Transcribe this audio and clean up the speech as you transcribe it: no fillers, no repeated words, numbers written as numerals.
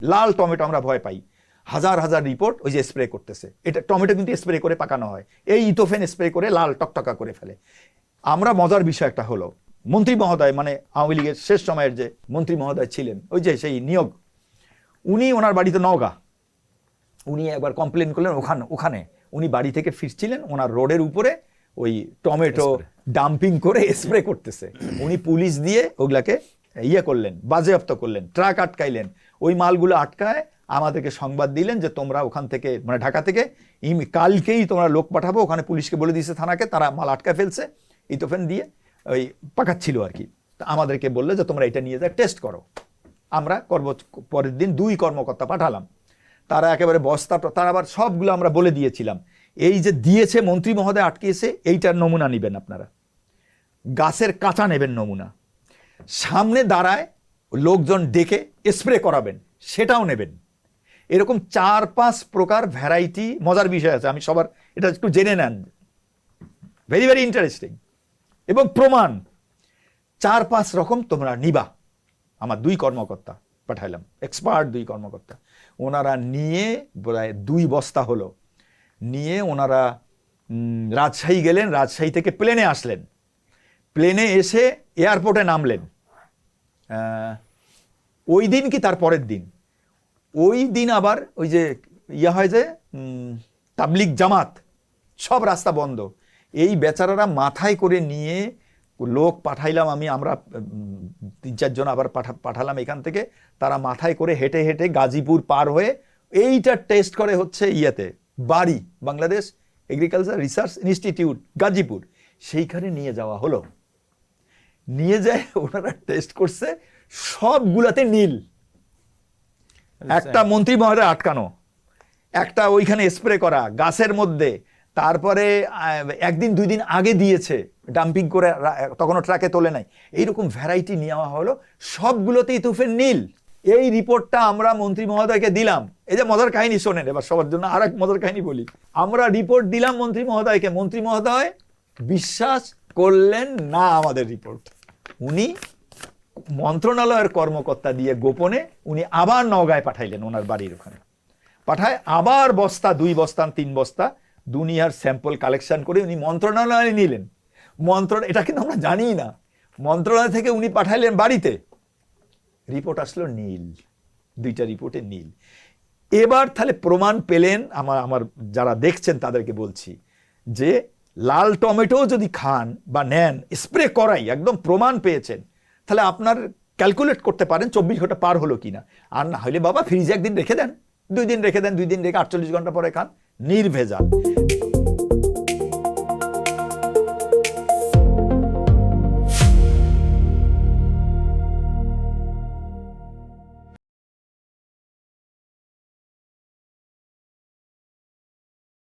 লাল tomato আমরা ভয় পাই, হাজার হাজার রিপোর্ট ওই যে স্প্রে করতেছে, এটা টমেটো কিন্তু স্প্রে করে পাকানো হয়, এই ইথোফেন স্প্রে করে লাল টকটকা করে ফেলে। আমরা মজার বিষয় একটা হলো, মন্ত্রী মহোদয় মানে আওয়ামী লীগের শেষ সময়ের যে মন্ত্রী মহোদয় ছিলেন, ওই যে সেই নিয়োগ, উনি ওনার বাড়িতে নওগাঁ, উনি একবার কমপ্লেন করলেন ওখানে উনি বাড়ি থেকে ফিরছিলেন, ওনার রোডের উপরে ওই টমেটো ডাম্পিং করে স্প্রে করতেছে। উনি পুলিশ দিয়ে ওগুলাকে ইয়ে করলেন, বাজেয়াপ্ত করলেন, ট্রাক আটকাইলেন, ওই মালগুলো আটকায় আমাদেরকে সংবাদ দিলেন যে তোমরা ওখান থেকে মানে ঢাকা থেকে কালকেই তোমরা লোক পাঠাবো, ওখানে পুলিশকে বলে দিয়েছে থানাকে, তারা মাল আটকায় ফেলছে ইথোফেন দিয়ে, ওই পাকাচ্ছিল আর কি। আমাদেরকে বললে যে তোমরা এটা নিয়ে যা টেস্ট করো। আমরা পরের দিন 2 কর্মকর্তা পাঠালাম, তারা একেবারে বস্তা, তারা আবার সবগুলো আমরা বলে দিয়েছিলাম, এই যে দিয়েছে মন্ত্রী মহোদয় আটকেছে, এইটার নমুনা নেবেন আপনারা, গাছের কাঁচা নেবেন নমুনা, সামনে দাঁড়ায় লোকজন ডেকে স্প্রে করাবেন সেটাও নেবেন। এরকম 4-5 প্রকার ভ্যারাইটি, মজার বিষয় আছে, আমি সবার এটা একটু জেনে নেন, ভেরি ভেরি ইন্টারেস্টিং, এবং প্রমাণ 4-5 রকম তোমরা নিবা। আমার 2 কর্মকর্তা পাঠাইলাম, এক্সপার্ট 2 কর্মকর্তা, ওনারা নিয়ে প্রায় 2 বস্তা হলো, নিয়ে ওনারা রাজশাহী গেলেন, রাজশাহী থেকে প্লেনে আসলেন, প্লেনে এসে এয়ারপোর্টে নামলেন ওই দিন কি তার পরের দিন, ওই দিন আবার ওই যে ইয়া হয় যে তাবলিগ জামাত, সব রাস্তা বন্ধ, এই বেচারারা মাথায় করে নিয়ে লোক পাঠাইলাম আমরা 3-4 জন আবার পাঠালাম এখান থেকে, তারা মাথায় করে হেঁটে হেঁটে গাজীপুর পার হয়ে এইটা টেস্ট করে হচ্ছে ইয়েতে বাড়ি Bangladesh agriculture research institute Gazipur, সেইখানে নিয়ে যাওয়া হলো। নিয়ে যায় ওনারা টেস্ট করছে, সবগুলাতে নীল। একটা মন্ত্রী মহোদয় আটকানো, একটা ওইখানে স্প্রে করা গাছের মধ্যে, তারপরে 1-2 দিন আগে দিয়েছে ডাম্পিং করে, তখনও ট্রাকে তোলে নাই, এইরকম ভ্যারাইটি নেওয়া হলো, সবগুলোতে ইথোফেন নীল। এই রিপোর্টটা আমরা মন্ত্রী মহোদয়কে দিলাম। এই যে মজার কাহিনী শোনেন এবার সবার জন্য, আর এক মজার কাহিনী বলি। আমরা রিপোর্ট দিলাম মন্ত্রী মহোদয়কে, মন্ত্রী মহোদয় বিশ্বাস করলেন না আমাদের রিপোর্ট। উনি মন্ত্রণালয়ের কর্মকর্তা দিয়ে গোপনে উনি আবার নওগাঁয় পাঠাইলেন, ওনার বাড়ির ওখানে পাঠায় আবার বস্তা 2 বস্তা 3 বস্তা দুনিয়ার স্যাম্পল কালেকশন করে উনি মন্ত্রণালয়ে নিলেন। এটা কিন্তু আমরা জানি না, মন্ত্রণালয় থেকে উনি পাঠাইলেন বাড়িতে, রিপোর্ট আসলো নীল, 2টা রিপোর্টে নীল। এবার তাহলে প্রমাণ পেলেন, আমার যারা দেখছেন তাদেরকে বলছি যে লাল টমেটো যদি খান বা নেন স্প্রে করাই একদম প্রমাণ পেয়েছেন, তাহলে আপনার ক্যালকুলেট করতে পারেন 24 ঘন্টা পার হলো কিনা। আর না হলে বাবা ফ্রিজে 1 দিন রেখে দেন, 2 দিন রেখে দেন, 2 দিন রেখে 48 ঘন্টা পরে খান, নির্ভেজাল।